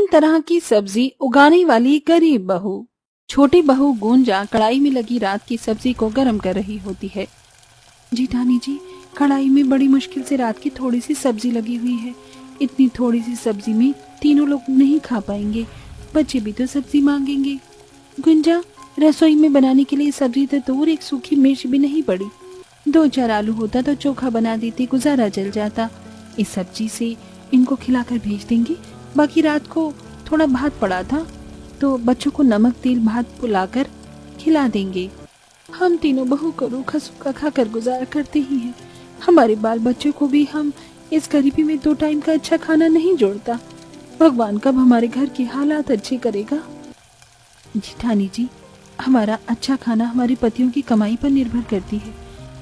तीन तरह की सब्जी उगाने वाली गरीब बहू। छोटी बहू गुंजा कढ़ाई में लगी रात की सब्जी को गर्म कर रही होती है। जेठानी जी, कढ़ाई में बड़ी मुश्किल से रात की थोड़ी सी सब्जी लगी हुई है। इतनी थोड़ी सी सब्जी में तीनों लोग नहीं खा पाएंगे, बच्चे भी तो सब्जी मांगेंगे। गुंजा, रसोई में बनाने के लिए सब्जी तो दूर, एक सूखी मिर्च भी नहीं पड़ी। 2-4 आलू होता तो चोखा बना देते, गुजारा चल जाता। इस सब्जी से इनको खिलाकर भेज देंगे। बाकी रात को थोड़ा भात पड़ा था तो बच्चों को नमक तेल भात पुलाकर खिला देंगे। हम तीनों बहू को रूखा सूखा खाकर गुजारा करते ही हैं। हमारे बाल बच्चों को भी हम इस गरीबी में 2 टाइम का अच्छा खाना नहीं जोड़ता। भगवान कब हमारे घर के हालात अच्छे करेगा। जेठानी जी, हमारा अच्छा खाना हमारे पतियों की कमाई पर निर्भर करती है।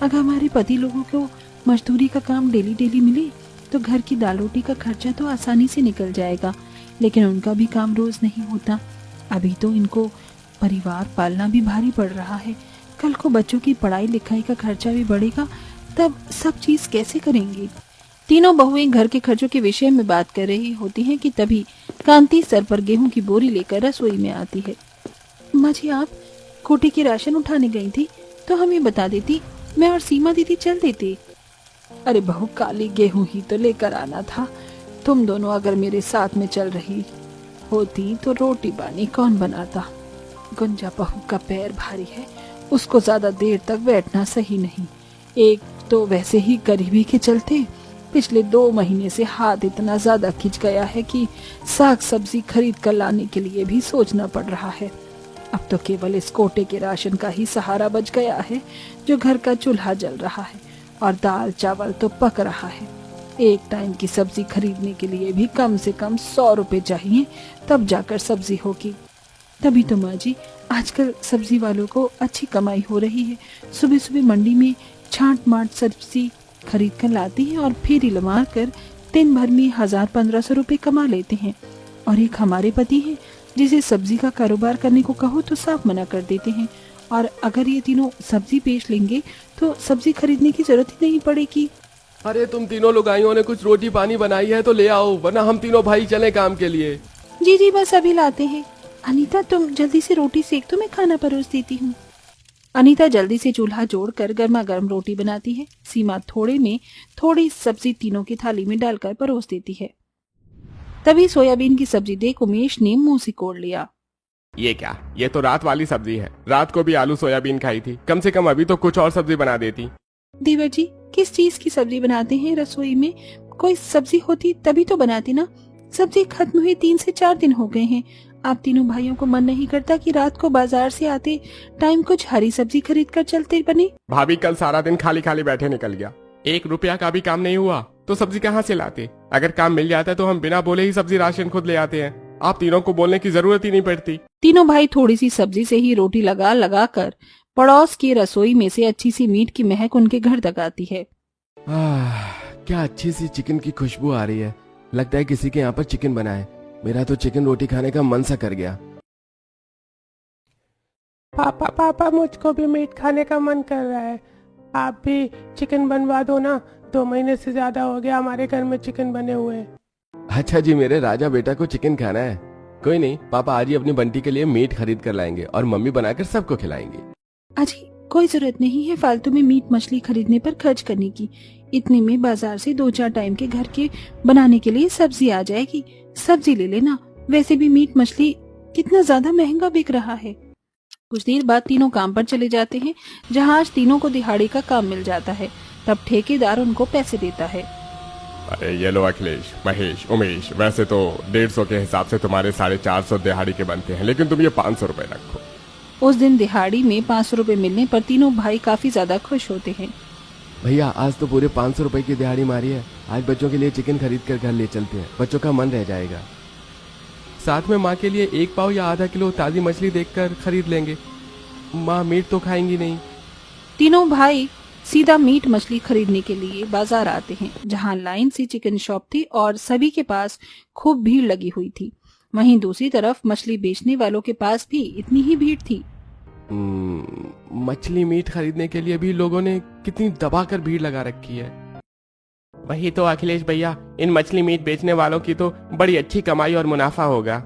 अगर हमारे पति लोगों को मजदूरी का काम डेली डेली मिले तो घर की दाल रोटी का खर्चा तो आसानी से निकल जाएगा, लेकिन उनका भी काम रोज नहीं होता। अभी तो इनको परिवार पालना भी भारी पड़ रहा है। कल को बच्चों की पढ़ाई लिखाई का खर्चा भी बढ़ेगा, तब सब चीज कैसे करेंगे। तीनों बहुएं घर के खर्चों के विषय में बात कर रही होती हैं कि तभी कांति सर पर गेहूं की बोरी लेकर रसोई में आती है। माँ जी, आप कोटे की राशन उठाने गई थी तो हमें बता देती, मैं और सीमा दीदी चल देते। अरे बहू, काली गेहूं ही तो लेकर आना था। तुम दोनों अगर मेरे साथ में चल रही होती तो रोटी पानी कौन बनाता। गुंजा बहू का पैर भारी है, उसको ज्यादा देर तक बैठना सही नहीं। एक तो वैसे ही गरीबी के चलते पिछले 2 महीने से हाथ इतना ज्यादा खिंच गया है कि साग सब्जी खरीद कर लाने के लिए भी सोचना पड़ रहा है। अब तो केवल इस कोटे के राशन का ही सहारा बच गया है, जो घर का चूल्हा जल रहा है और दाल चावल तो पक रहा है। एक टाइम की सब्जी खरीदने के लिए भी कम से कम 100 रुपए चाहिए, तब जाकर सब्जी होगी। तभी तो माँ जी, आजकल सब्जी वालों को अच्छी कमाई हो रही है। सुबह सुबह मंडी में छांट माट सब्जी खरीद कर लाते हैं और फेरी लगा कर दिन भर में 1000-1500 रुपए कमा लेते हैं। और एक हमारे पति हैं, जिसे सब्जी का कारोबार करने को कहो तो साफ मना कर देते हैं। और अगर ये तीनों सब्जी बेच लेंगे तो सब्जी खरीदने की जरूरत ही नहीं पड़ेगी। अरे तुम तीनों लुगाइयों ने कुछ रोटी पानी बनाई है तो ले आओ, वरना हम तीनों भाई चले काम के लिए। जी जी, बस अभी लाते हैं। अनीता, तुम जल्दी से रोटी सेक तो मैं खाना परोस देती हूँ। अनीता जल्दी से चूल्हा जोड़कर गर्मा गर्म रोटी बनाती है। सीमा थोड़े में थोड़ी सब्जी तीनों की थाली में डालकर परोस देती है। तभी सोयाबीन की सब्जी देख उमेश ने मुंह सिकोड़ लिया। ये क्या, ये तो रात वाली सब्जी है। रात को भी आलू सोयाबीन खाई थी, कम से कम अभी तो कुछ और सब्जी बना देती। देवर जी, किस चीज की सब्जी बनाते हैं? रसोई में कोई सब्जी होती तभी तो बनाती ना। सब्जी खत्म हुए 3 से 4 दिन हो गए हैं। आप तीनों भाइयों को मन नहीं करता कि रात को बाजार से आते टाइम कुछ हरी सब्जी खरीद कर चलते बने? भाभी, कल सारा दिन खाली खाली बैठे निकल गया। 1 रुपया का भी काम नहीं हुआ तो सब्जी कहाँ से लाते? अगर काम मिल जाता तो हम बिना बोले ही सब्जी राशन खुद ले आते हैं। आप तीनों को बोलने की जरूरत ही नहीं पड़ती। तीनों भाई थोड़ी सी सब्जी से ही रोटी लगा लगा कर पड़ोस की रसोई में से अच्छी सी मीट की महक उनके घर तक आती है। क्या अच्छी सी चिकन की खुशबू आ रही है। लगता है किसी के यहाँ पर चिकन बना है। मेरा तो चिकन रोटी खाने का मन सा कर गया। पापा पापा, मुझको भी मीट खाने का मन कर रहा है। आप भी चिकन बनवा दो ना। 2 महीने से ज्यादा हो गया हमारे घर में चिकन बने हुए। अच्छा जी, मेरे राजा बेटा को चिकन खाना है। कोई नहीं, पापा आज ही अपनी बंटी के लिए मीट खरीद कर लाएंगे और मम्मी बनाकर सबको खिलाएंगे। अजी, कोई जरूरत नहीं है फालतू में मीट मछली खरीदने पर खर्च करने की। इतने में बाजार से 2-4 टाइम के घर के बनाने के लिए सब्जी आ जाएगी। सब्जी ले लेना। वैसे भी मीट मछली कितना ज्यादा महंगा बिक रहा है। कुछ देर बाद तीनों काम पर चले जाते हैं, जहाँ आज तीनों को दिहाड़ी का काम मिल जाता है। तब ठेकेदार उनको पैसे देता है। अरे ये लो अखिलेश, महेश, उमेश, वैसे तो 150 के हिसाब से तुम्हारे 450 दिहाड़ी के बनते हैं, लेकिन तुम ये 500 रुपए रखो। उस दिन दिहाड़ी में 500 रुपए मिलने पर तीनों भाई काफी ज्यादा खुश होते हैं। भैया, आज तो पूरे 500 रुपए की दिहाड़ी मारी है। आज बच्चों के लिए चिकन खरीद कर घर ले चलते हैं, बच्चों का मन रह जाएगा। साथ में माँ के लिए 1 पाव या आधा किलो ताजी मछली देखकर खरीद लेंगे। माँ मीट तो खाएंगी नहीं। तीनों भाई सीधा मीट मछली खरीदने के लिए बाजार आते हैं, जहाँ लाइन से चिकन शॉप थी और सभी के पास खूब भीड़ लगी हुई थी। वहीं दूसरी तरफ मछली बेचने वालों के पास भी इतनी ही भीड़ थी। मछली मीट खरीदने के लिए भी लोगों ने कितनी दबाकर भीड़ लगा रखी है। वही तो अखिलेश भैया, इन मछली मीट बेचने वालों की तो बड़ी अच्छी कमाई और मुनाफा होगा।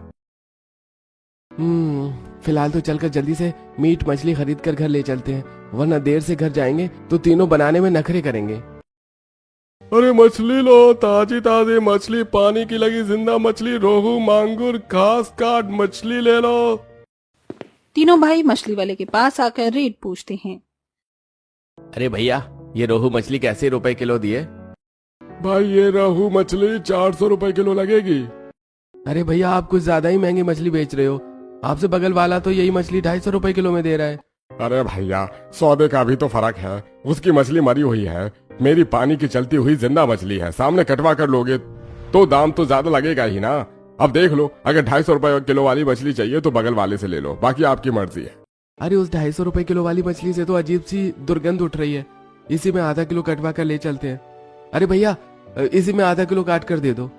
फिलहाल तो चलकर जल्दी से मीट मछली खरीद कर घर ले चलते हैं, वरना देर से घर जाएंगे तो तीनों बनाने में नखरे करेंगे। अरे मछली लो, ताजी ताजी मछली, पानी की लगी जिंदा मछली, रोहू मांगुर घास काट मछली ले लो। तीनों भाई मछली वाले के पास आकर रेट पूछते हैं। अरे भैया, ये रोहू मछली कैसे रुपए किलो दिए? भाई ये रोहू मछली 400 रुपए किलो लगेगी। अरे भैया, आप कुछ ज्यादा ही महंगी मछली बेच रहे हो, आपसे बगल वाला तो यही मछली 250 रुपए किलो में दे रहा है। अरे भैया, सौदे का भी तो फर्क है, उसकी मछली मरी हुई है, मेरी पानी की चलती हुई जिंदा मछली है, सामने कटवा कर लोगे तो दाम तो ज्यादा लगेगा ही ना। अब देख लो, अगर 250 रुपए किलो वाली मछली चाहिए तो बगल वाले से ले लो, बाकी आपकी मर्जी है। अरे उस 250 रुपए किलो वाली मछली से तो अजीब सी दुर्गंध उठ रही है, इसी में आधा किलो कटवा कर ले चलते हैं। अरे भैया, इसी में आधा किलो काट कर दे दो।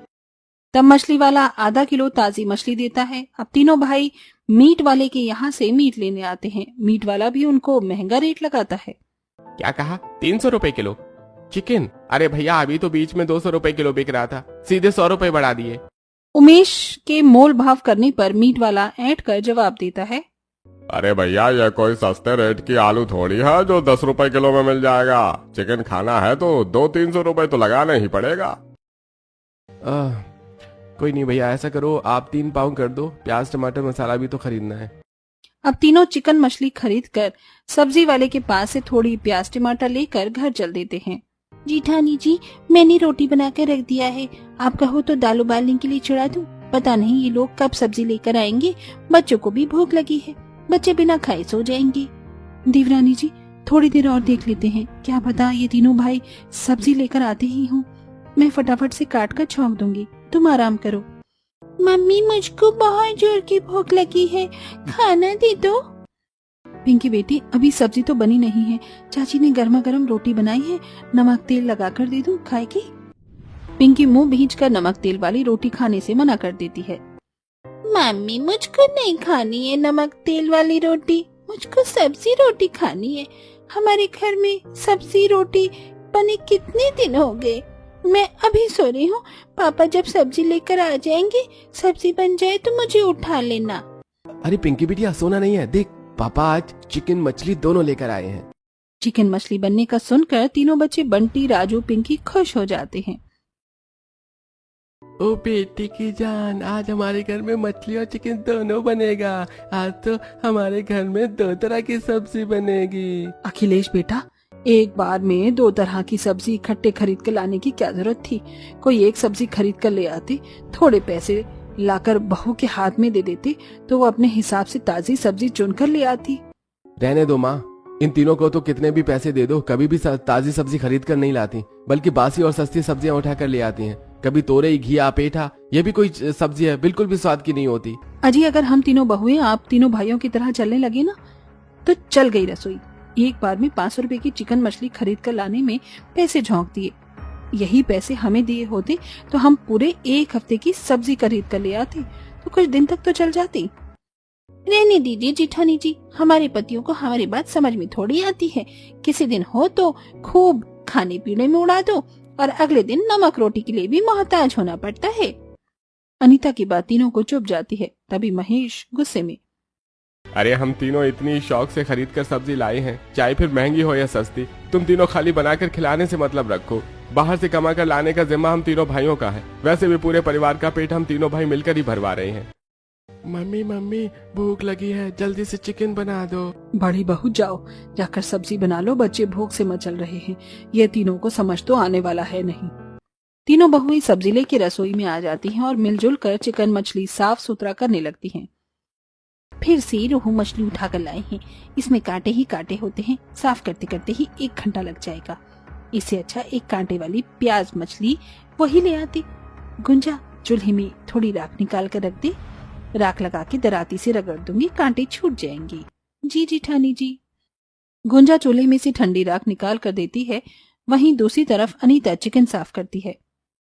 तब मछली वाला आधा किलो ताजी मछली देता है। अब तीनों भाई मीट वाले के यहाँ से मीट लेने आते हैं। मीट वाला भी उनको महंगा रेट लगाता है। क्या कहा? 300 रुपए किलो चिकन? अरे भैया, अभी तो बीच में 200 रुपए किलो बिक रहा था, सीधे 100 रुपए बढ़ा दिए। उमेश के मोल भाव करने पर मीट वाला ऐंठ कर जवाब देता है। अरे भैया, ये कोई सस्ते रेट की आलू थोड़ी है जो 10 रुपए किलो में मिल जाएगा। चिकन खाना है तो 200-300 रुपए तो लगाना ही पड़ेगा। कोई नहीं भैया, ऐसा करो आप 3 पाउंड कर दो, प्याज टमाटर मसाला भी तो खरीदना है। अब तीनों चिकन मछली खरीद कर सब्जी वाले के पास से थोड़ी प्याज टमाटर लेकर घर चल देते हैं। जीठानी जी, मैंने रोटी बनाकर रख दिया है, आप कहो तो दाल उबालने के लिए चढ़ा दूं। पता नहीं ये लोग कब सब्जी लेकर आएंगे, बच्चों को भी भूख लगी है, बच्चे बिना खाए सो जाएंगे। देवरानी जी, थोड़ी देर और देख लेते हैं, क्या पता ये तीनों भाई सब्जी लेकर आते ही हों। मैं फटाफट से काट कर छौंक दूंगी, तुम आराम करो। मम्मी, मुझको बहुत जोर की भूख लगी है, खाना दे दो। पिंकी बेटी, अभी सब्जी तो बनी नहीं है, चाची ने गर्मा गर्म रोटी बनाई है, नमक तेल लगाकर दे दूं, खाएगी? पिंकी मुंह भींचकर नमक तेल वाली रोटी खाने से मना कर देती है। मम्मी, मुझको नहीं खानी है नमक तेल वाली रोटी, मुझको सब्जी रोटी खानी है। हमारे घर में सब्जी रोटी बने कितने दिन हो गए, मैं अभी सो रही हूँ, पापा जब सब्जी लेकर आ जाएंगे, सब्जी बन जाए तो मुझे उठा लेना। अरे पिंकी बिटिया, सोना नहीं है, देख पापा आज चिकन मछली दोनों लेकर आए हैं। चिकन मछली बनने का सुनकर तीनों बच्चे बंटी, राजू, पिंकी खुश हो जाते हैं। ओ बेटी की जान, आज हमारे घर में मछली और चिकन दोनों बनेगा। आज तो हमारे घर में 2 तरह की सब्जी बनेगी। अखिलेश बेटा, एक बार में 2 तरह की सब्जी इकट्ठे खरीद कर लाने की क्या जरूरत थी? कोई एक सब्जी खरीद कर ले आते, थोड़े पैसे लाकर बहू के हाथ में दे देते तो वो अपने हिसाब से ताजी सब्जी चुनकर ले आती। रहने दो माँ, इन तीनों को तो कितने भी पैसे दे दो, कभी भी ताजी सब्जी खरीद कर नहीं लाती, बल्कि बासी और सस्ती सब्जियां उठा कर ले आती हैं। कभी तोरई, घिया, पेठा, ये भी कोई सब्जी है, बिल्कुल भी स्वाद की नहीं होती। अजी, अगर हम तीनों बहुएं आप तीनों भाइयों की तरह चलने लगे ना, तो चल गई रसोई। एक बार में 500 रुपए की चिकन मछली खरीद कर लाने में पैसे झोंक दिए। यही पैसे हमें दिए होते तो हम पूरे 1 हफ्ते की सब्जी खरीद कर ले आते, तो कुछ दिन तक तो चल जाती। रहने दीजिए जेठानी जी, हमारे पतियों को हमारी बात समझ में थोड़ी आती है। किसी दिन हो तो खूब खाने पीने में उड़ा दो और अगले दिन नमक रोटी के लिए भी मोहताज होना पड़ता है। अनीता की बात तीनों को चुप जाती है। तभी महेश गुस्से में, अरे हम तीनों इतनी शौक से खरीद कर सब्जी लाए हैं, चाहे फिर महंगी हो या सस्ती, तुम तीनों खाली बनाकर खिलाने से मतलब रखो। बाहर से कमा कर लाने का जिम्मा हम तीनों भाइयों का है। वैसे भी पूरे परिवार का पेट हम तीनों भाई मिलकर ही भरवा रहे हैं। मम्मी मम्मी, भूख लगी है, जल्दी से चिकन बना दो। बड़ी बहू, जाओ जाकर सब्जी बना लो, बच्चे भूख से मचल रहे हैं। ये तीनों को समझ तो आने वाला है नहीं। तीनों बहुएं सब्जी लेके रसोई में आ जाती हैं और मिलजुल कर चिकन मछली साफ सुथरा करने लगती हैं। फिर से रोहू मछली उठा कर लाए हैं, इसमें कांटे ही कांटे होते हैं, साफ करते करते ही 1 घंटा लग जाएगा। इससे अच्छा एक कांटे वाली प्याज मछली वही ले आती। गुंजा, चूल्हे में थोड़ी राख निकाल कर रख दे, राख लगा के दराती से रगड़ दूंगी, कांटे छूट जाएंगे। जी जेठानी जी। गुंजा चूल्हे में से ठंडी राख निकाल कर देती है। वहीं दूसरी तरफ अनीता चिकन साफ करती है।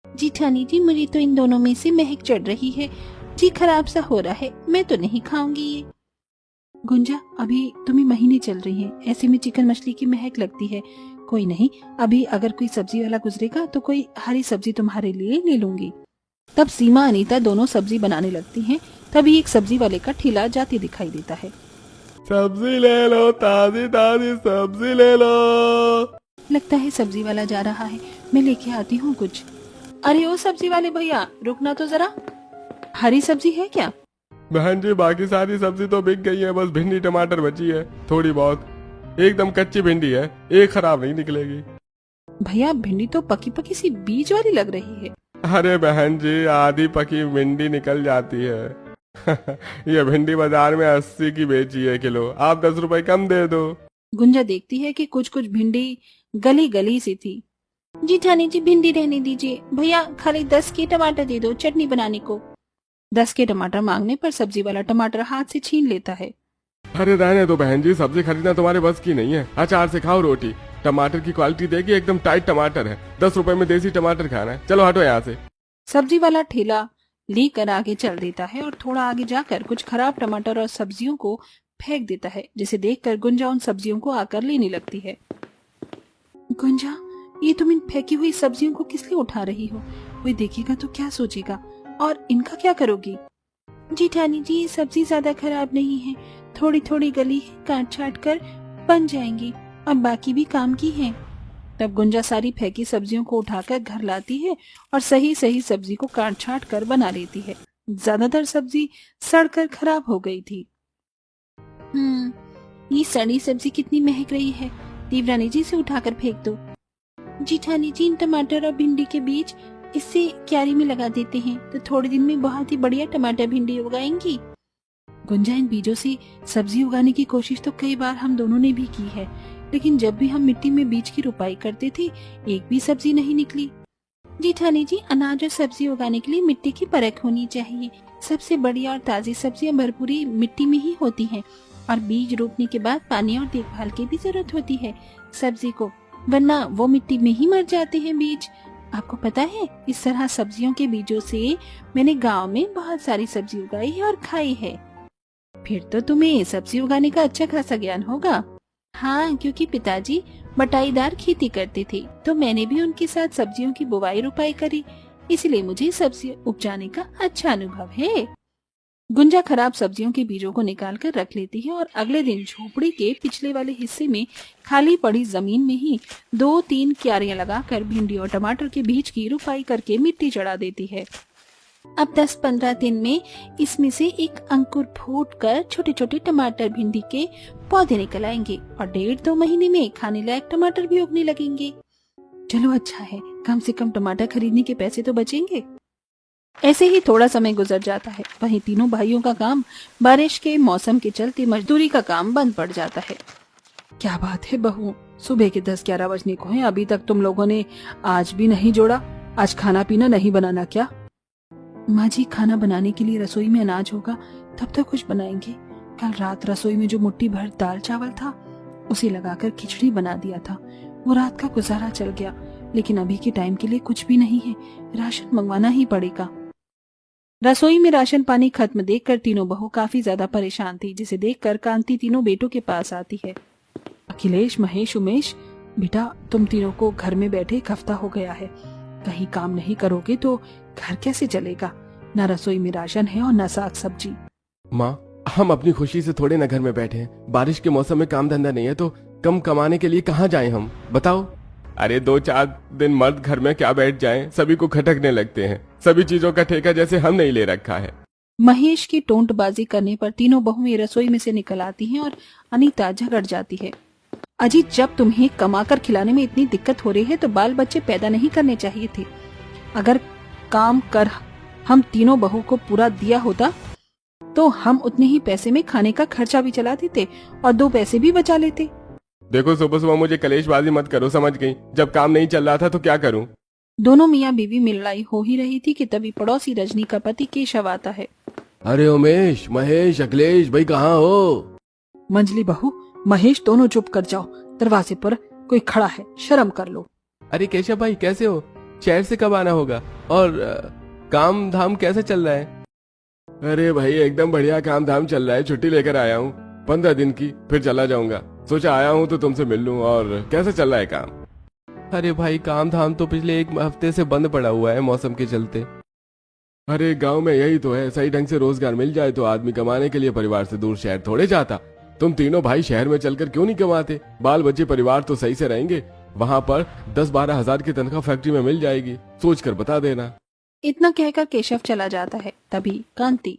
जेठानी जी, मुझे तो इन दोनों में से महक चढ़ रही है, जी खराब सा हो रहा है, मैं तो नहीं खाऊंगी ये। गुंजा, अभी तुम्हें महीने चल रही हैं, ऐसे में चिकन मछली की महक लगती है, कोई नहीं, अभी अगर कोई सब्जी वाला गुजरेगा तो कोई हरी सब्जी तुम्हारे लिए ले लूंगी। तब सीमा अनीता दोनों सब्जी बनाने लगती हैं। तभी एक सब्जी वाले का ठेला जाते दिखाई देता है। सब्जी ले लो, ताजी ताजी सब्जी ले लो। लगता है सब्जी वाला जा रहा है, मैं लेके आती हूँ कुछ। अरे ओ सब्जी वाले भैया, रुकना तो जरा, हरी सब्जी है क्या? बहन जी, बाकी सारी सब्जी तो बिक गई है, बस भिंडी टमाटर बची है थोड़ी बहुत। एकदम कच्ची भिंडी है, एक खराब नहीं निकलेगी। भैया भिंडी तो पकी पकी सी बीज वाली लग रही है। अरे बहन जी, आधी पकी भिंडी निकल जाती है। ये भिंडी बाजार में 80 की बेची है किलो, आप 10 रुपए कम दे दो। गुंजा देखती है कि कुछ कुछ भिंडी गली गली सी थी। जी ठानी जी, भिंडी रहने दीजिए, भैया खाली 10 के टमाटर दे दो चटनी बनाने को। 10 के टमाटर मांगने पर सब्जी वाला टमाटर हाथ से छीन लेता है। अरे रहने दो बहन जी, सब्जी खरीदना तुम्हारे बस की नहीं है। अचार से खाओ रोटी। टमाटर की क्वालिटी देखिए, एकदम टाइट टमाटर है। 10 रुपए में देसी टमाटर खाना है। चलो हटो यहाँ से। सब्जी वाला ठेला लेकर आगे चल देता है और थोड़ा आगे जाकर कुछ खराब टमाटर और सब्जियों को फेंक देता है, जिसे देखकर गुंजा उन सब्जियों को आकर लेने लगती है। गुंजा, ये तुम इन फेंकी हुई सब्जियों को किस लिए उठा रही हो? कोई देखेगा तो क्या सोचेगा, और इनका क्या करोगी? जी ठानी जी, ये सब्जी ज्यादा खराब नहीं है, थोड़ी थोड़ी गली है, काट छाट कर बन जाएंगी, और बाकी भी काम की है। तब गुंजा सारी फेंकी सब्जियों को उठाकर घर लाती है और सही सही सब्जी को काट छाट कर बना लेती है। ज्यादातर सब्जी सड़कर खराब हो गई थी। ये सड़ी सब्जी कितनी महक रही है, देवरानी जी से उठाकर फेंक दो। जीठानी जी, इन टमाटर और भिंडी के बीज इससे क्यारी में लगा देते हैं तो थोड़े दिन में बहुत ही बढ़िया टमाटर भिंडी उगाएंगी। गुंजा, इन बीजों से सब्जी उगाने की कोशिश तो कई बार हम दोनों ने भी की है, लेकिन जब भी हम मिट्टी में बीज की रुपाई करते थे एक भी सब्जी नहीं निकली। जीठानी जी, अनाज और सब्जी उगाने के लिए मिट्टी की परख होनी चाहिए। सबसे बढ़िया और ताजी सब्जियां भरपूरी मिट्टी में ही होती हैं, और बीज रोपने के बाद पानी और देखभाल की भी जरूरत होती है सब्जी को, वरना वो मिट्टी में ही मर जाते हैं बीज। आपको पता है, इस तरह सब्जियों के बीजों से मैंने गांव में बहुत सारी सब्जी उगाई है और खाई है। फिर तो तुम्हें सब्जी उगाने का अच्छा खासा ज्ञान होगा। हाँ, क्योंकि पिताजी बटाईदार खेती करते थे तो मैंने भी उनके साथ सब्जियों की बुवाई रुपाई करी, इसलिए मुझे सब्जी उपजाने का अच्छा अनुभव है। गुंजा खराब सब्जियों के बीजों को निकाल कर रख लेती है और अगले दिन झोपड़ी के पिछले वाले हिस्से में खाली पड़ी जमीन में ही 2-3 क्यारियां लगाकर भिंडी और टमाटर के बीज की रुपाई करके मिट्टी चढ़ा देती है। अब 10-15 दिन में इसमें से एक अंकुर फूटकर छोटे छोटे टमाटर भिंडी के पौधे निकल आएंगे और 1.5-2 महीने में खाने लायक टमाटर भी उगने लगेंगे। चलो अच्छा है, कम से कम टमाटर खरीदने के पैसे तो बचेंगे। ऐसे ही थोड़ा समय गुजर जाता है। वहीं तीनों भाइयों का काम बारिश के मौसम के चलते मजदूरी का काम बंद पड़ जाता है। क्या बात है बहू, सुबह के 10-11 बजने को हैं, अभी तक तुम लोगों ने आज भी नहीं जोड़ा। आज खाना पीना नहीं बनाना क्या? माँ जी, खाना बनाने के लिए रसोई में अनाज होगा तब तो कुछ बनाएंगे। कल रात रसोई में जो मुट्ठी भर दाल चावल था उसे लगाकर खिचड़ी बना दिया था, वो रात का गुजारा चल गया, लेकिन अभी के टाइम के लिए कुछ भी नहीं है, राशन मंगवाना ही पड़ेगा। रसोई में राशन पानी खत्म देखकर तीनों बहू काफी ज्यादा परेशान थी, जिसे देखकर कांति तीनों बेटों के पास आती है। अखिलेश, महेश, उमेश, बेटा तुम तीनों को घर में बैठे एक हफ्ता हो गया है, कहीं काम नहीं करोगे तो घर कैसे चलेगा? न रसोई में राशन है और न साग सब्जी। माँ, हम अपनी खुशी से थोड़े न घर में बैठे हैं। बारिश के मौसम में काम धंधा नहीं है तो कम कमाने के लिए कहाँ जाएं हम, बताओ। अरे 2-4 दिन मर्द घर में क्या बैठ जाएं, सभी को खटकने लगते हैं। सभी चीजों का ठेका जैसे हम नहीं ले रखा है। महेश की टोंटबाजी करने पर तीनों बहुएं रसोई में से निकल आती हैं और अनीता झगड़ जाती है। अजीत, जब तुम्हें कमाकर खिलाने में इतनी दिक्कत हो रही है तो बाल बच्चे पैदा नहीं करने चाहिए थे। अगर काम कर हम तीनों बहू को पूरा दिया होता तो हम उतने ही पैसे में खाने का खर्चा भी चला देते और 2 पैसे भी बचा लेते। देखो, सुबह सुबह मुझे कलेशबाजी मत करो, समझ गई? जब काम नहीं चल रहा था तो क्या करूं? दोनों मियाँ बीवी में लड़ाई हो ही रही थी कि तभी पड़ोसी रजनी का पति केशव आता है। अरे उमेश, महेश, अखिलेश भाई कहाँ हो? मंजली बहू, महेश, दोनों चुप कर जाओ, दरवाजे पर कोई खड़ा है, शर्म कर लो। अरे केशव भाई कैसे हो? शहर से कब आना होगा और काम धाम कैसे चल रहा है? अरे भाई एकदम बढ़िया काम धाम चल रहा है, छुट्टी लेकर आया हूँ 15 दिन की, फिर चला जाऊंगा। सोचा आया हूँ तो तुमसे मिल लूं। और कैसे चल रहा है काम? अरे भाई काम धाम तो पिछले 1 हफ्ते से बंद पड़ा हुआ है मौसम के चलते। अरे गांव में यही तो है, सही ढंग से रोजगार मिल जाए तो आदमी कमाने के लिए परिवार से दूर शहर थोड़े जाता। तुम तीनों भाई शहर में चलकर क्यों नहीं कमाते? बाल बच्चे परिवार तो सही से रहेंगे। वहां पर 10-12 हजार की तनख्वाह फैक्ट्री में मिल जाएगी। सोच कर बता देना। इतना कहकर केशव चला जाता है। तभी कांति,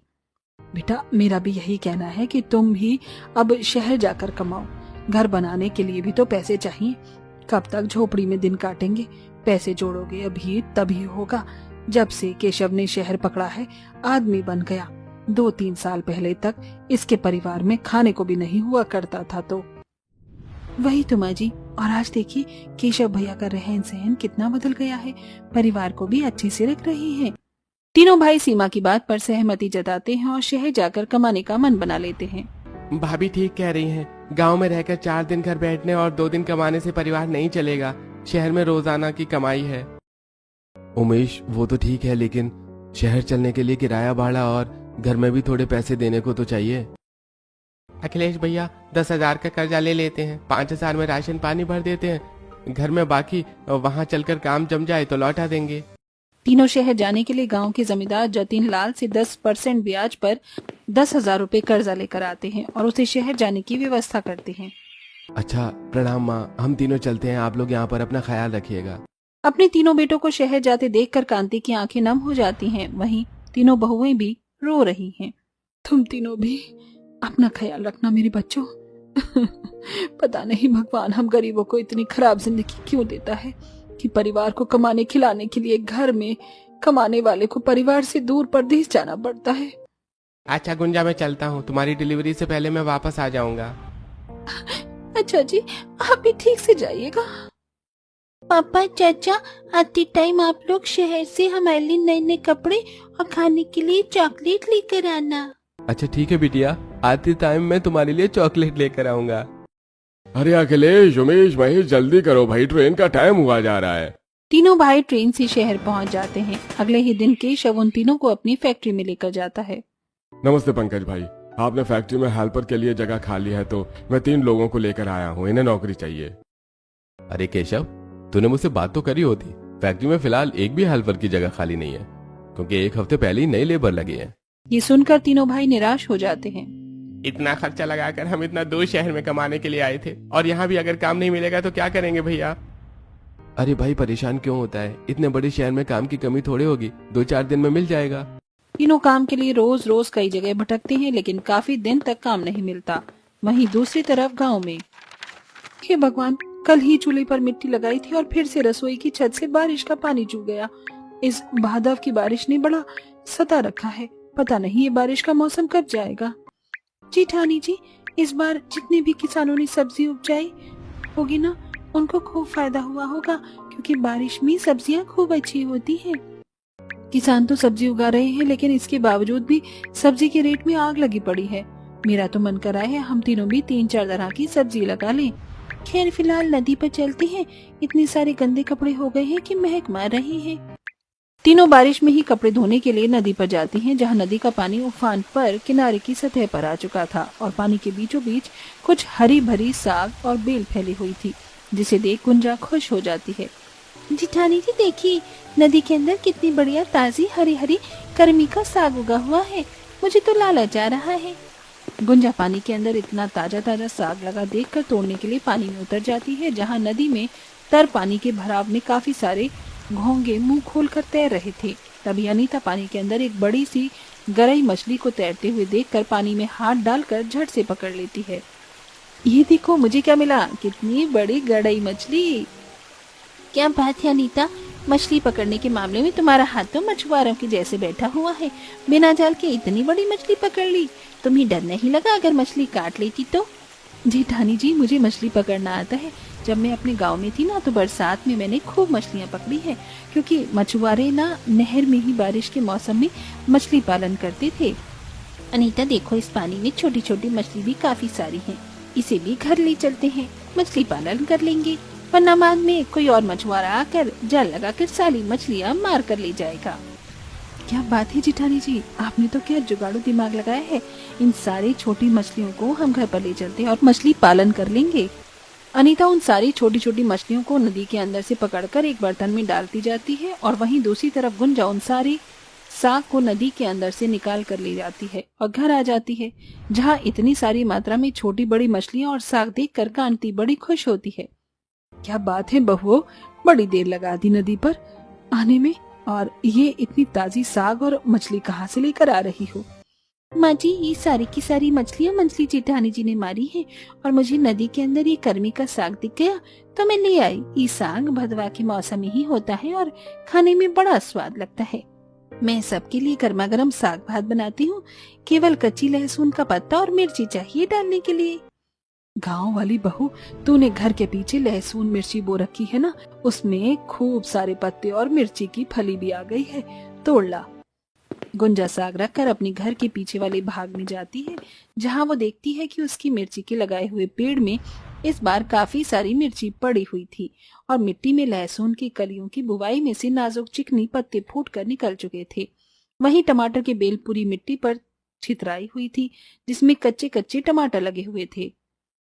बेटा मेरा भी यही कहना है कि तुम भी अब शहर जाकर कमाओ। घर बनाने के लिए भी तो पैसे चाहिए। कब तक झोपड़ी में दिन काटेंगे? पैसे जोड़ोगे अभी तभी होगा। जब से केशव ने शहर पकड़ा है आदमी बन गया। 2-3 साल पहले तक इसके परिवार में खाने को भी नहीं हुआ करता था। तो वही तो माँ जी। और आज देखिए केशव भैया का रहन सहन कितना बदल गया है। परिवार को भी अच्छे से रख रहे हैं। तीनों भाई सीमा की बात पर सहमति जताते हैं और शहर जाकर कमाने का मन बना लेते हैं। भाभी ठीक कह रही हैं। गांव में रहकर 4 दिन घर बैठने और 2 दिन कमाने से परिवार नहीं चलेगा। शहर में रोजाना की कमाई है। उमेश वो तो ठीक है, लेकिन शहर चलने के लिए किराया भाड़ा और घर में भी थोड़े पैसे देने को तो चाहिए। अखिलेश भैया 10,000 का कर्जा ले लेते हैं, 5,000 में राशन पानी भर देते हैं घर में, बाकी वहाँ चलकर काम जम जाए तो लौटा देंगे। तीनों शहर जाने के लिए गांव के जमींदार जतीन लाल से 10% ब्याज पर 10,000 रुपए कर्जा लेकर आते हैं और उसे शहर जाने की व्यवस्था करते हैं। अच्छा प्रणाम माँ, हम तीनों चलते हैं। आप लोग यहाँ पर अपना ख्याल रखिएगा। अपने तीनों बेटों को शहर जाते देखकर कांति की आंखें नम हो जाती हैं। वहीं तीनों बहुएं भी रो रही हैं। तुम तीनों भी अपना ख्याल रखना मेरे बच्चों। पता नहीं भगवान हम गरीबों को इतनी खराब जिंदगी क्यों देता है कि परिवार को कमाने खिलाने के लिए घर में कमाने वाले को परिवार से दूर परदेश जाना पड़ता है। अच्छा गुंजा मैं चलता हूँ, तुम्हारी डिलीवरी से पहले मैं वापस आ जाऊंगा। अच्छा जी आप भी ठीक से जाइएगा। पापा चाचा आते टाइम आप लोग शहर से हमारे लिए नए नए कपड़े और खाने के लिए चॉकलेट लेकर आना। अच्छा ठीक है बिटिया, आते टाइम मैं तुम्हारे लिए चॉकलेट लेकर आऊंगा। अरे अखिलेश उमेश महेश जल्दी करो भाई, ट्रेन का टाइम हुआ जा रहा है। तीनों भाई ट्रेन से शहर पहुंच जाते हैं। अगले ही दिन केशव उन तीनों को अपनी फैक्ट्री में लेकर जाता है। नमस्ते पंकज भाई, आपने फैक्ट्री में हेल्पर के लिए जगह खाली है तो मैं 3 लोगों को लेकर आया हूँ। इन्हें नौकरी चाहिए। अरे केशव तूने मुझसे बात तो करी होती। फैक्ट्री में फिलहाल एक भी हेल्पर की जगह खाली नहीं है, क्योंकि 1 हफ्ते पहले ही नए लेबर लगे हैं। ये सुनकर तीनों भाई निराश हो जाते हैं। इतना खर्चा लगाकर हम इतना दूर शहर में कमाने के लिए आए थे, और यहाँ भी अगर काम नहीं मिलेगा तो क्या करेंगे भैया? अरे भाई परेशान क्यों होता है? इतने बड़े शहर में काम की कमी थोड़ी होगी, 2-4 दिन में मिल जाएगा। तीनों काम के लिए रोज रोज कई जगह भटकते हैं, लेकिन काफी दिन तक काम नहीं मिलता। वहीं दूसरी तरफ गांव में, हे भगवान कल ही चूल्हे पर मिट्टी लगाई थी और फिर से रसोई की छत से बारिश का पानी चू गया। इस भादव की बारिश ने बड़ा सता रखा है। पता नहीं ये बारिश का मौसम कब जाएगा। जी ठानी जी, इस बार जितने भी किसानों ने सब्जी उपजाई होगी ना, उनको खूब फायदा हुआ होगा, क्योंकि बारिश में सब्जियां खूब अच्छी होती हैं। किसान तो सब्जी उगा रहे हैं, लेकिन इसके बावजूद भी सब्जी के रेट में आग लगी पड़ी है। मेरा तो मन कर रहा है हम तीनों भी 3-4 तरह की सब्जी लगा लें। खैर फिलहाल नदी पर चलते हैं। इतने सारे गंदे कपड़े हो गए हैं कि महक मार रहे हैं। तीनों बारिश में ही कपड़े धोने के लिए नदी पर जाती हैं, जहां नदी का पानी उफान पर किनारे की सतह पर आ चुका था और पानी के बीचों बीच कुछ हरी भरी साग और बेल फैली हुई थी, जिसे देख गुंजा खुश हो जाती है। जिठानी जी देखिए, नदी के अंदर कितनी बढ़िया ताजी हरी हरी कर्मी का साग उगा हुआ है। मुझे तो लालच आ रहा है। गुंजा पानी के अंदर इतना ताजा ताजा साग लगा देखकर तोड़ने के लिए पानी में उतर जाती है, जहाँ नदी में तर पानी के भराव में काफी सारे घोंगे मुंह खोलकर तैर रहे थे। तभी अनीता पानी के अंदर एक बड़ी सी गरई मछली को तैरते हुए देखकर पानी में हाथ डालकर झट से पकड़ लेती है। ये देखो मुझे क्या मिला, कितनी बड़ी गरई मछली। क्या बात है अनीता, मछली पकड़ने के मामले में तुम्हारा हाथ तो मछुआरों के जैसे बैठा हुआ है। बिना जाल के इतनी बड़ी मछली पकड़ ली। तुम्हें डर नहीं लगा अगर मछली काट लेती तो? जी ठानी जी, मुझे मछली पकड़ना आता है। जब मैं अपने गांव में थी ना, तो बरसात में मैंने खूब मछलियां पकड़ी है, क्योंकि मछुआरे ना नहर में ही बारिश के मौसम में मछली पालन करते थे। अनीता देखो, इस पानी में छोटी छोटी मछली भी काफी सारी हैं। इसे भी घर ले चलते हैं, मछली पालन कर लेंगे, वरना बाद में कोई और मछुआरा आकर जाल लगाकर सारी मछलियां मार कर ले जाएगा। क्या बात है जिठानी जी, आपने तो क्या जुगाड़ू दिमाग लगाया है। इन सारी छोटी मछलियों को हम घर पर ले चलते हैं और मछली पालन कर लेंगे। अनीता उन सारी छोटी छोटी मछलियों को नदी के अंदर से पकड़कर एक बर्तन में डालती जाती है और वहीं दूसरी तरफ गुंजा उन सारी साग को नदी के अंदर से निकाल कर ले जाती है और घर आ जाती है, जहाँ इतनी सारी मात्रा में छोटी बड़ी मछलियां और साग देखकर कांति बड़ी खुश होती है। क्या बात है बहुओं, बड़ी देर लगा दी नदी पर आने में, और ये इतनी ताजी साग और मछली कहाँ से लेकर आ रही हो। माँ जी, ये सारी की सारी मछलियाँ मछली जेठानी जी ने मारी हैं और मुझे नदी के अंदर ये कर्मी का साग दिख गया तो मैं ले आई। ये साग भदवा के मौसम में ही होता है और खाने में बड़ा स्वाद लगता है। मैं सबके लिए गर्मा गर्म साग भात बनाती हूँ। केवल कच्ची लहसुन का पत्ता और मिर्ची चाहिए डालने के लिए। गांव वाली बहू, तूने घर के पीछे लहसुन मिर्ची बो रखी है ना, उसमें खूब सारे पत्ते और मिर्ची की फली भी आ गई है, तोड़ ला। गुंजा साग रखकर अपने घर के पीछे वाले भाग में जाती है, जहां वो देखती है कि उसकी मिर्ची के लगाए हुए पेड़ में इस बार काफी सारी मिर्ची पड़ी हुई थी और मिट्टी में लहसुन की कलियों की बुवाई में से नाजुक चिकनी पत्ते फूटकर निकल चुके थे। वहीं टमाटर के बेल पूरी मिट्टी पर छितराई हुई थी, जिसमें कच्चे कच्चे टमाटर लगे हुए थे।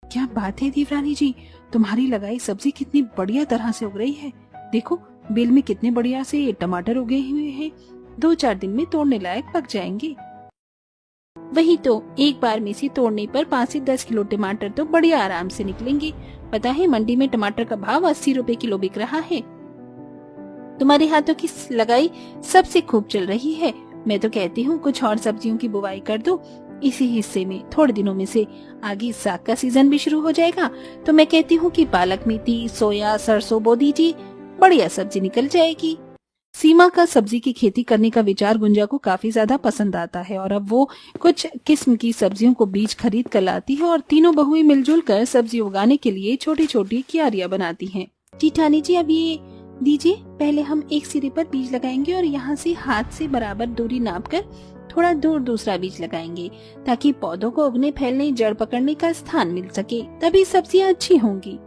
क्या बात है देवरानी जी, तुम्हारी लगाई सब्जी कितनी बढ़िया तरह से उग रही है। देखो बेल में कितने बढ़िया से टमाटर उगे हुए हैं, 2-4 दिन में तोड़ने लायक पक जाएंगे। वही तो, एक बार में से तोड़ने पर 5 से 10 किलो टमाटर तो बढ़िया आराम से निकलेंगे। पता है मंडी में टमाटर का भाव 80 रुपए किलो बिक रहा है। तुम्हारे हाथों की लगाई सबसे खूब चल रही है। मैं तो कहती हूँ कुछ और सब्जियों की बुवाई कर दो। इसी हिस्से में थोड़े दिनों में से आगे साग का सीजन भी शुरू हो जाएगा, तो मैं कहती हूँ कि पालक, मेथी, सोया, सरसों बो दीजिए, बढ़िया सब्जी निकल जाएगी। सीमा का सब्जी की खेती करने का विचार गुंजा को काफी ज्यादा पसंद आता है और अब वो कुछ किस्म की सब्जियों को बीज खरीद कर लाती है और तीनों बहुएं मिलजुल कर सब्जी उगाने के लिए छोटी छोटी क्यारियां बनाती हैं। जेठानी जी, अब ये दीजिए, पहले हम एक सिरे पर बीज लगाएंगे और यहाँ से हाथ से बराबर दूरी नापकर थोड़ा दूर दूसरा बीज लगाएंगे, ताकि पौधों को उगने, फैलने, जड़ पकड़ने का स्थान मिल सके, तभी सब्जियां अच्छी होंगी।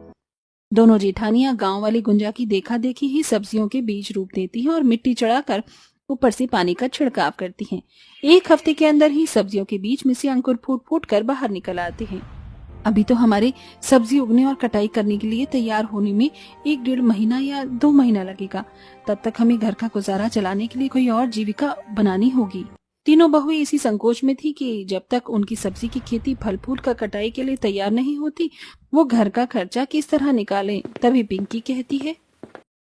दोनों जेठानियां गांव वाली गुंजा की देखा देखी ही सब्जियों के बीज रोप देती हैं और मिट्टी चढ़ाकर ऊपर से पानी का छिड़काव करती हैं। 1 हफ्ते के अंदर ही सब्जियों के बीच में से अंकुर फूट फूट कर बाहर निकल आते हैं। अभी तो हमारे सब्जी उगने और कटाई करने के लिए तैयार होने में 1-1.5 महीना या 2 महीना लगेगा। तब तक हमें घर का गुजारा चलाने के लिए कोई और जीविका बनानी होगी। तीनों बहुएं इसी संकोच में थी कि जब तक उनकी सब्जी की खेती फल फूल का कटाई के लिए तैयार नहीं होती, वो घर का खर्चा किस तरह निकालें। तभी पिंकी कहती है,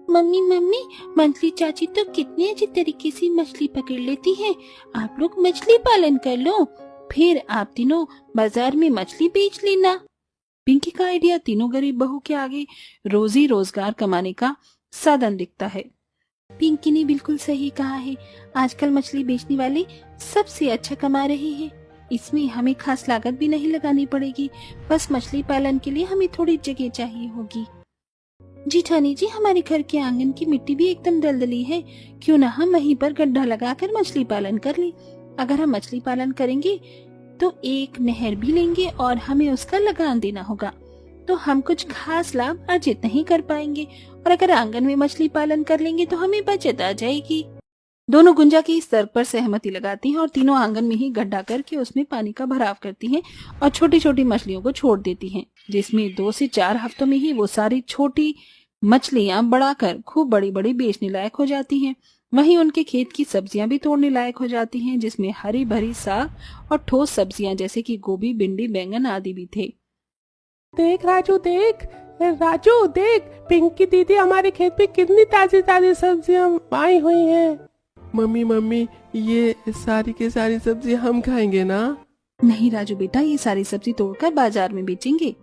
मम्मी मम्मी, मंथली चाची तो कितने अच्छे तरीके से मछली पकड़ लेती हैं। आप लोग मछली पालन कर लो, फिर आप तीनों बाजार में मछली बेच लेना। पिंकी का आइडिया तीनों गरीब बहू के आगे रोजी रोजगार कमाने का साधन दिखता है। पिंकी ने बिल्कुल सही कहा है, आजकल मछली बेचने वाले सबसे अच्छा कमा रहे हैं। इसमें हमें खास लागत भी नहीं लगानी पड़ेगी, बस मछली पालन के लिए हमें थोड़ी जगह चाहिए होगी। जेठानी जी, हमारे घर के आंगन की मिट्टी भी एकदम दलदली है, क्यों ना हम वहीं पर गड्ढा लगाकर मछली पालन कर लें। अगर हम मछली पालन करेंगे तो एक नहर भी लेंगे और हमें उसका लगान देना होगा, तो हम कुछ खास लाभ अर्जित नहीं कर पाएंगे। और अगर आंगन में मछली पालन कर लेंगे तो हमें बचत आ जाएगी। दोनों गुंजा की इस तर्क पर सहमति लगाती हैं और तीनों आंगन में ही गड्ढा करके उसमें पानी का भराव करती हैं और छोटी छोटी मछलियों को छोड़ देती हैं, जिसमें 2 से 4 हफ्तों में ही वो सारी छोटी मछलियां बढ़ाकर खूब बड़ी बड़ी बेचने लायक हो जाती हैं। वहीं उनके खेत की सब्जियां भी तोड़ने लायक हो जाती हैं, जिसमें हरी भरी साग और ठोस सब्जियां जैसे कि गोभी, भिंडी, बैंगन आदि भी थे। देख राजू, देख, पिंकी दीदी हमारे खेत पे कितनी ताजी ताजी सब्जियां आई हुई हैं। मम्मी, ये सारी की सारी सब्जी हम खाएंगे ना? नहीं राजू बेटा, ये सारी सब्जी तोड़कर बाजार में बेचेंगे।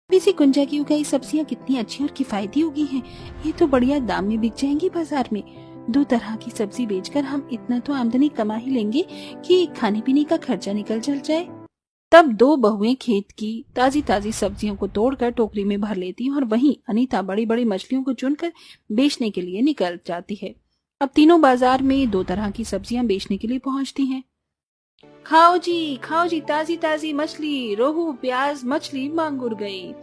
वैसे गुंजा की उगाई सब्जियां कितनी अच्छी और किफायती उगी हैं, ये तो बढ़िया दाम में बिक जाएंगी बाजार में। 2 तरह की सब्जी बेचकर हम इतना तो आमदनी कमा ही लेंगे कि खाने पीने का खर्चा निकल चल जाए। तब 2 बहुएं खेत की ताजी ताजी सब्जियों को तोड़कर टोकरी में भर लेती हैं और वहीं अनीता बड़ी बड़ी मछलियों को चुनकर बेचने के लिए निकल जाती है। अब तीनों बाजार में 2 तरह की सब्जियां बेचने के लिए पहुंचती हैं। खाओ जी ताजी ताजी मछली, रोहू, प्याज, मछली, मांगुर गई।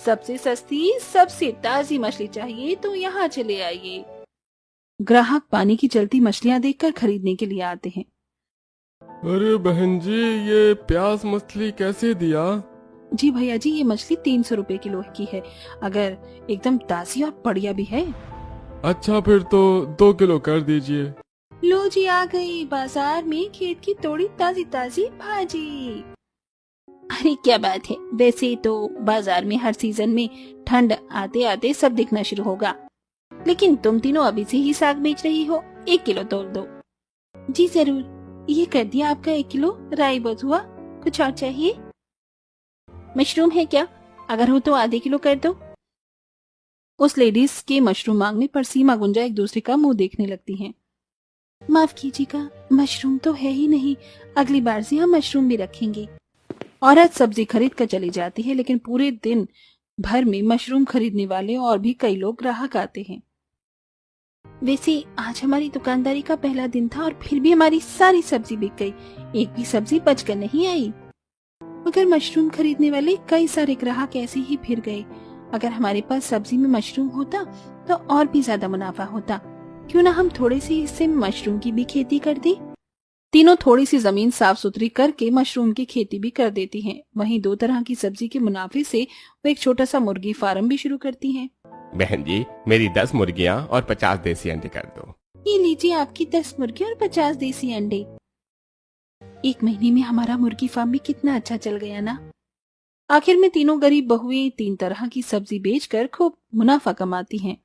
सबसे सस्ती, सबसे ताजी मछली चाहिए तो यहाँ चले आइए। ग्राहक पानी की चलती मछलियां देखकर खरीदने के लिए आते हैं। अरे बहन जी, ये प्यास मछली कैसे दिया? जी भैया जी, ये मछली 300 रुपए किलो की है, अगर एकदम ताजी और बढ़िया भी है। अच्छा, फिर तो 2 किलो कर दीजिए। लो जी, आ गई बाजार में खेत की तोड़ी ताजी ताजी भाजी। अरे क्या बात है, वैसे तो बाजार में हर सीजन में ठंड आते आते सब दिखना शुरू होगा, लेकिन तुम तीनों अभी से ही साग बेच रही हो। 1 किलो तोल दो। जी जरूर, ये कर दिया आपका 1 किलो। राई बथुआ, कुछ और चाहिए? मशरूम है क्या? अगर हो तो आधे किलो कर दो। उस लेडीज के मशरूम मांगने पर सीमा गुंजा एक दूसरे का मुंह देखने लगती हैं। माफ कीजिएगा, मशरूम तो है ही नहीं, अगली बार से हम मशरूम भी रखेंगे। औरत सब्जी खरीद कर चली जाती है, लेकिन पूरे दिन भर में मशरूम खरीदने वाले और भी कई लोग ग्राहक आते हैं। वैसे आज हमारी दुकानदारी का पहला दिन था और फिर भी हमारी सारी सब्जी बिक गई, एक भी सब्जी बचकर नहीं आई। मगर मशरूम खरीदने वाले कई सारे ग्राहक ऐसे ही फिर गए। अगर हमारे पास सब्जी में मशरूम होता तो और भी ज्यादा मुनाफा होता। क्यों ना हम थोड़े से हिस्से में मशरूम की भी खेती कर दें। तीनों थोड़ी सी जमीन साफ सुथरी करके मशरूम की खेती भी कर देती हैं। वहीं 2 तरह की सब्जी के मुनाफे से वो एक छोटा सा मुर्गी फार्म भी शुरू करती हैं। बहन जी, मेरी 10 मुर्गियां और 50 देसी अंडे कर दो। ये लीजिए आपकी 10 मुर्गी और 50 देसी अंडे। 1 महीने में हमारा मुर्गी फार्म भी कितना अच्छा चल गया ना। आखिर में तीनों गरीब बहुएं 3 तरह की सब्जी बेचकर खूब मुनाफा कमाती हैं।